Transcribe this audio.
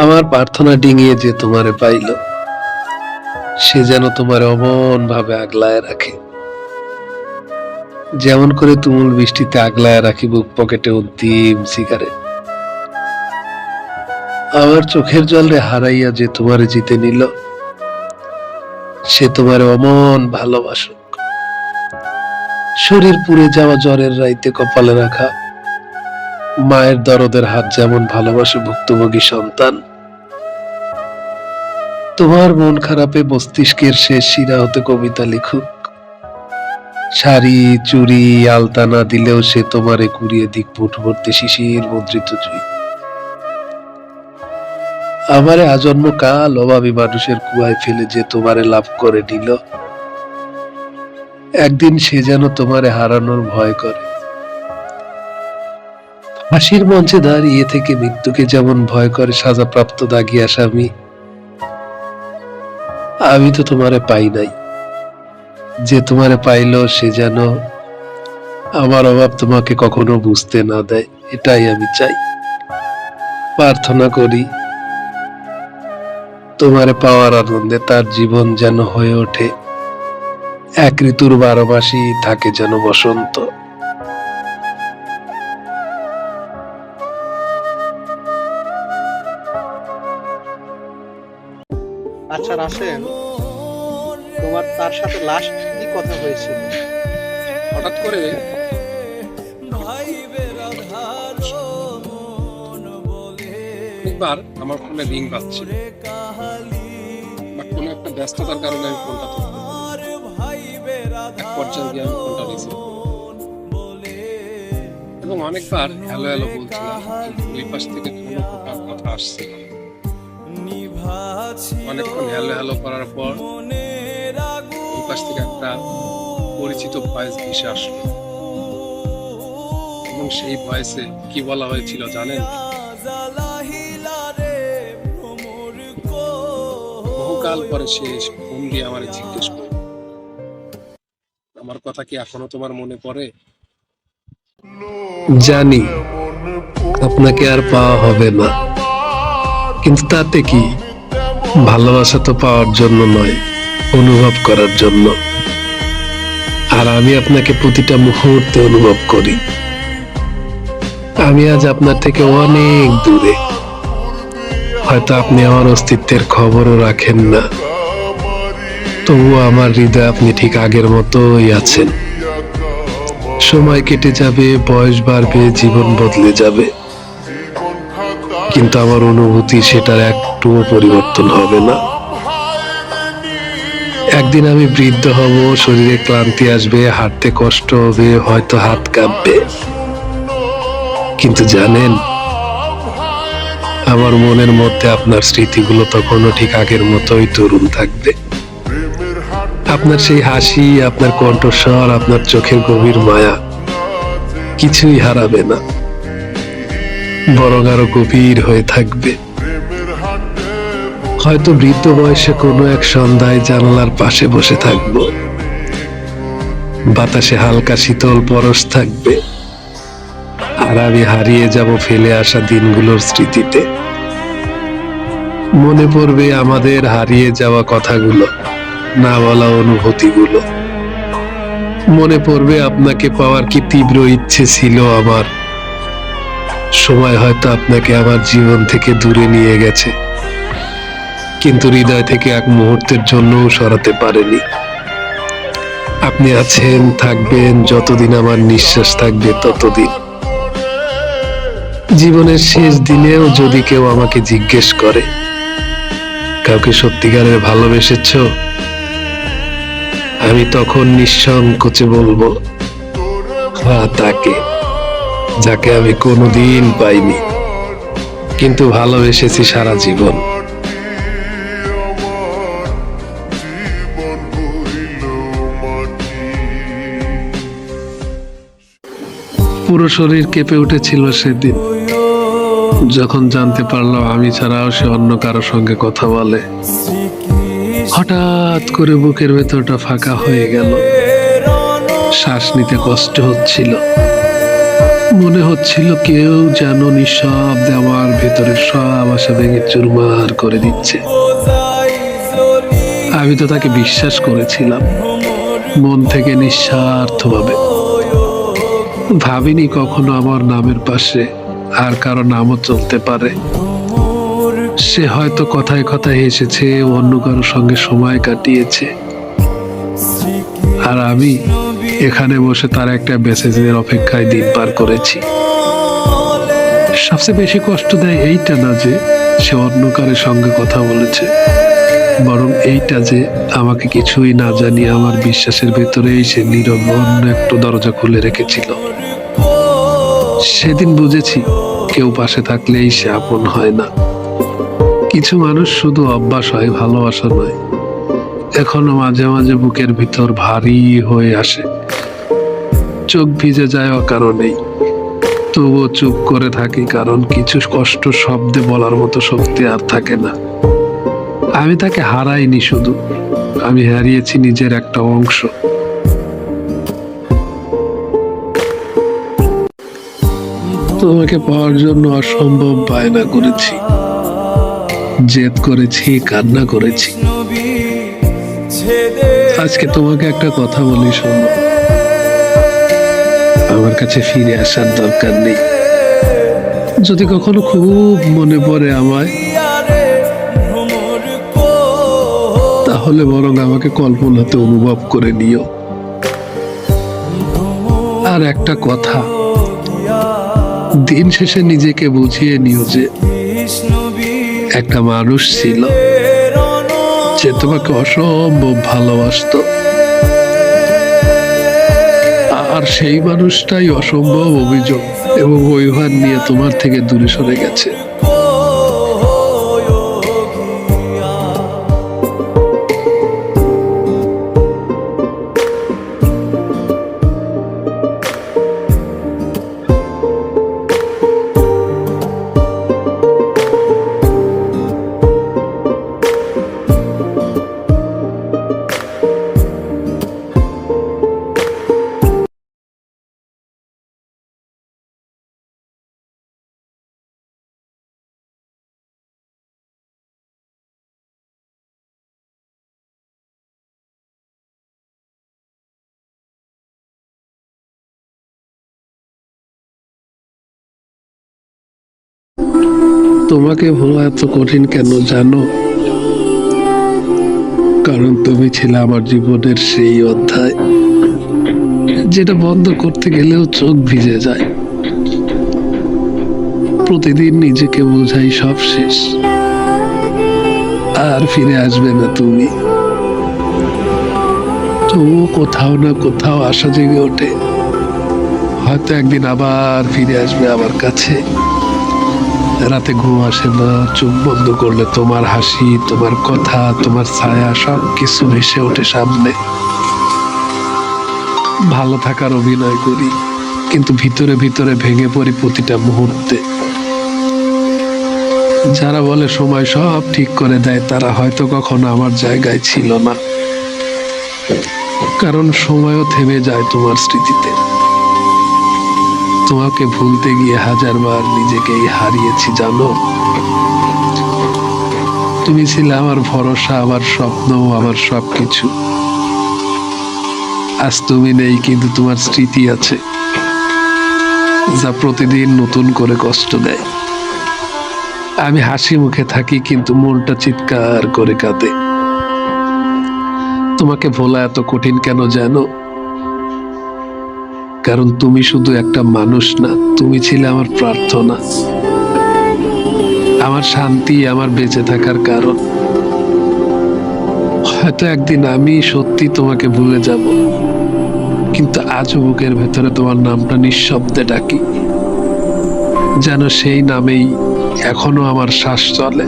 আমার প্রার্থনা ডিঙিয়ে যে তোমারে পাইল, সে যেন তোমার অমন ভাবে আগলায় রাখে, যেমন করে তুমুল বৃষ্টিতে আগলায় রাখি বুক পকেটে অন্তিম সিগারেট। আমার চোখের জলে হারাইয়া যে তোমারে জিতে নিল, সে তোমারে অমন ভালোবাসুক। শরীর পুড়ে যাওয়া জ্বরের রাইতে কপালে রাখা মায়ের দরদের হাত যেমন ভালোবাসে ভুক্তভোগী সন্তান, তোমার মন খারাপে মস্তিষ্কের শেষ শিরা হতে কবিতা লিখুক। শাড়ি চুড়ি আলতা না দিলেও সে তোমারে কুড়িয়ে দিক মুঠ ভর্তি শিশির মুদ্রিত জুই। আমারে আজন্ম কাল অভাবী মানুষের কুয়ায় ফেলে যে তোমারে লাভ করে নিল, একদিন সে যেন তোমারে হারানোর ভয় করে। ফাঁসির মঞ্চে দাঁড়িয়ে থেকে মৃত্যুকে যেমন ভয় করে সাজাপ্রাপ্ত দাগী আসামি, আমি তো তোমারে পাই নাই। যে তোমারে পাইল সে যেন আমার অভাব তোমাকে কখনো বুঝতে না দেয়, এটাই আমি চাই। প্রার্থনা করি তোমারে পাওয়ার আনন্দে তার জীবন যেন হয়ে ওঠে এক ঋতুর 12 মাসই থাকে যেন বসন্ত। আচ্ছা রাসেল, তোমার তার সাথে লাস্ট কি কথা হয়েছিল? হঠাৎ করে একবার আমার ফোনে রিং বাজছিল, বাট কোনো একটা ব্যস্ততার কারণে আমি ফোনটা তুলতে এক পর্যায়ে গিয়ে আমি ফোনটা রিসিভ এবং অনেকবার হ্যালো হ্যালো বলছিলাম, ওই পাশ থেকে কোনো প্রকার কথা আসছিল। অনেকক্ষণ হ্যালো হ্যালো করার পর ওই পাশ থেকে একটা পরিচিত ভয়েস ভেসে আসলো এবং সেই ভয়েসে কি বলা হয়েছিল জানেন? বহুকাল পরে সে ফোন দিয়ে আমার জিজ্ঞেস করে, আমার কথা কি এখনো তোমার মনে পড়ে? জানি আপনাকে আর পাওয়া হবে না, কিন্তু তাতে কি? ভালোবাসা তো পাওয়ার জন্য নয়, অনুভব করার জন্য। আর আমি আপনাকে প্রতিটা মুহূর্তে অনুভব করি। আমি আজ আপনার থেকে অনেক দূরে, হয়তো আপনি আমার অস্তিত্বের খবরও রাখেন না, তবুও আমার হৃদয়ে আপনি ঠিক আগের মতোই আছেন। সময় কেটে যাবে, বয়স বাড়বে, জীবন বদলে যাবে, কিন্তু আমার অনুভূতি সেটার একটুও পরিবর্তন হবে না। একদিন আমি বৃদ্ধ হব, শরীরে ক্লান্তি আসবে, হাঁটতে কষ্ট হবে, হয়তো হাত কাঁপবে, কিন্তু জানেন, আমার মনের মধ্যে আপনার স্মৃতিগুলো তখনও ঠিক আগের মতোই তরুণ থাকবে। আপনার সেই হাসি, আপনার কণ্ঠস্বর, আপনার চোখের গভীর মায়া কিছুই হারাবে না, বরং আরো গভীর হয়ে থাকবে। হয়তো বৃদ্ধ বয়সে কোনো এক সন্ধ্যায় জানালার পাশে বসে থাকবো, বাতাসে হালকা শীতল পরশ থাকবে, আর আমি হারিয়ে যাব ফেলে আসা দিনগুলোর স্মৃতিতে। মনে পড়বে আমাদের হারিয়ে যাওয়া কথাগুলো, না বলা অনুভূতিগুলো। মনে পড়বে আপনাকে পাওয়ার কি তীব্র ইচ্ছে ছিল আমার। সময় হয়তো আপনাকে আমার জীবন থেকে দূরে নিয়ে গেছে, কিন্তু হৃদয় থেকে এক মুহূর্তের জন্যও সরাতে পারেনি। আপনি আছেন, থাকবেন যতদিন আমার নিঃশ্বাস থাকবে ততদিন। জীবনের শেষ দিনেও যদি কেউ আমাকে জিজ্ঞেস করে, কাউকে সত্যিকারের ভালোবেসেছ, আমি তখন নিঃসংকোচে বলবো, হ্যাঁ তাকে, যাকে আমি কোনোদিন পাইনি, কিন্তু ভালোবেসেছি সারা জীবন। পুরো শরীর কেঁপে উঠেছিল সেদিন, যখন জানতে পারলাম আমি ছাড়াও সে অন্য কারো সঙ্গে কথা বলে। হঠাৎ করে বুকের ভেতরটা ফাঁকা হয়ে গেল, শ্বাস নিতে কষ্ট হচ্ছিল, মনে হচ্ছিল কেউ যেন নিঃশব্দে আমার ভেতরের সব আশা ভেঙে চুরমার করে দিচ্ছে। আমি তো তাকে বিশ্বাস করেছিলাম মন থেকে নিঃস্বার্থভাবে। ভাবিনি কখনো আমার নামের পাশে আর কারো নামও চলতে পারে। সে হয়তো কথায় কথায় এসেছে, অন্য কারোর সঙ্গে সময় কাটিয়েছে, আর আমি এখানে বসে তার একটা মেসেজের অপেক্ষায় দিন পার করেছি। সবচেয়ে বেশি কষ্ট দেয় এইটা না যে সে অন্য কারোর সঙ্গে কথা বলেছে, বরং এইটা যে আমাকে কিছুই না জানিয়ে আমার বিশ্বাসের ভেতরেই সে নীরব অন্য একটু দরজা খুলে রেখেছিল। সেদিন বুঝেছি কেউ পাশে থাকলেই সে আপন হয় না। কিছু মানুষ শুধু অভ্যাস হয়, ভালোবাসা নয়। এখনো মাঝে মাঝে বুকের ভিতর ভারী হয়ে আসে, চোখ ভিজে যায় অকারণেই, তবুও চুপ করে থাকি, কারণ কিছু কষ্ট শব্দে বলার মতো শক্তি আর থাকে না। আমি তাকে হারাইনি, শুধু আমি হারিয়েছি নিজের একটা অংশ। তোমাকে পাওয়ার জন্য অসম্ভব বায়না করেছি, জেদ করেছি, কান্না করেছি। আজকে তোমাকে একটা কথা বলি, শোনো। আমার কাছে ফিরে আসার দরকার নেই। যদি কখনো খুব মনে পড়ে আমায়, তাহলে বরং আমাকে কল্পনাতে অনুভব করে নিও। আর একটা কথা, দিন শেষে নিজেকে বুঝিয়ে নিও যে একটা মানুষ ছিল যে তোমাকে অসম্ভব ভালোবাসতো, আর সেই মানুষটাই অসম্ভব অভিযোগ এবং অভিমান নিয়ে তোমার থেকে দূরে সরে গেছে। তোমাকে ভোলা এত কঠিন কেন জানো? কারণ তুমি ছিলে আমার জীবনের সেই অধ্যায় যেটা বন্ধ করতে গেলেও চোখ ভিজে যায়। প্রতিদিন নিজেকে বোঝাই সব শেষ, আর ফিরে আসবে না তুমি। তবুও কোথাও না কোথাও আশা জেগে ওঠে, হয়তো একদিন আবার ফিরে আসবে আমার কাছে। রাতে ঘুম আসে না, চোখ বন্ধ করলে তোমার হাসি, তোমার কথা, তোমার ছায়া সব কিছু ভেসে ওঠে সামনে। ভালো থাকার অভিনয় করি, কিন্তু ভিতরে ভিতরে ভেঙে পড়ি প্রতিটা মুহূর্তে। যারা বলে সময় সব ঠিক করে দেয়, তারা হয়তো কখনো আমার জায়গায় ছিল না, কারণ সময়ও থেমে যায় তোমার স্মৃতিতে। তোমাকে ভুলতে গিয়ে হাজারবার নিজেকেই হারিয়েছি, জানো। তুমি ছিলে আমার ভরসা, আমার স্বপ্ন, আমার সবকিছু। আজ তুমি নেই, কিন্তু তোমার স্মৃতি আছে, যা প্রতিদিন নতুন করে কষ্ট দেয়। আমি হাসি মুখে থাকি, কিন্তু মনটা চিৎকার করে কাঁদে। তোমাকে ভোলা এত কঠিন কেন জানো? কারণ তুমি শুধু একটা মানুষ না, তুমি ছিলে আমার প্রার্থনা, আমার শান্তি, আমার বেঁচে থাকার কারণ। হয়তো একদিন আমি সত্যি তোমাকে ভুলে যাব, কিন্তু আজও বুকের ভেতরে তোমার নামটা নিঃশব্দে ডাকি, যেন সেই নামেই এখনো আমার শ্বাস চলে।